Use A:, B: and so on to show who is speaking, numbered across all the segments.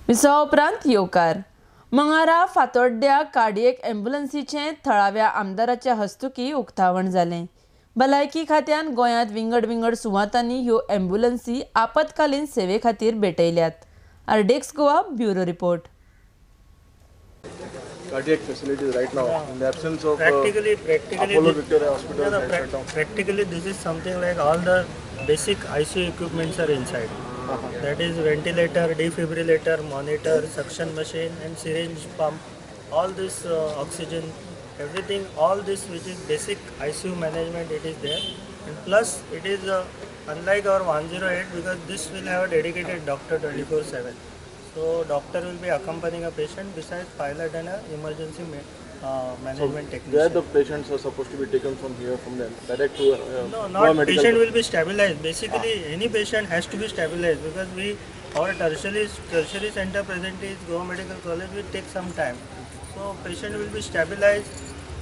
A: विसवा उपरांत येवकार मंगळारा फातोड्ड्या कार्डियक ॲम्ब्युलन्सीचे थळाव्या आमदाराच्या हस्तुकी उक्तावण जालें. भलायकी खात्यान गोंयांत विंगड विंगड सुवातांनी ह्यो ॲम्ब्युलन्सी आपतकालीन सेवे खातीर भेटयल्यात. आरडेक्स Goa bureau report.
B: Cardiac facilities right now in the absence of
C: practically
B: Apollo Victoria Hospital.
C: practically this is something like all the basic ICU equipments are inside. That is ventilator, defibrillator, monitor, suction machine and syringe pump, all this oxygen, everything, all this which is basic ICU management, it is there. And plus it is unlike our 108 because this will have a dedicated doctor 24/7. So doctor will be accompanying a patient besides pilot and a emergency management technician.
B: Where the patients are supposed to be taken from here, from them, direct to
C: No,
B: Goa
C: not
B: Medical.
C: patient will be stabilized. Basically, any patient has to be stabilized because our tertiary center presently is Goa Medical College will take some time. So patient will be stabilized.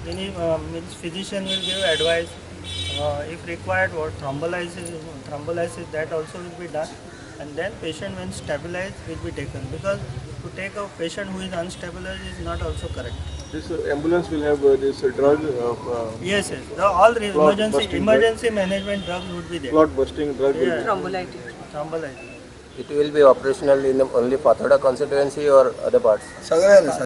C: Means physician will give advice. If required, what thrombolysis that also will be done. And then patient when stabilized will be taken because to take a patient who is unstabilized is not also correct.
B: This ambulance will have this drug.
C: Yes. All
B: busting
C: emergency management drugs would be there.
B: Clot busting drug.
C: Yeah.
D: It will be operational in only Pathoda constituency or other parts?
B: Sagarayala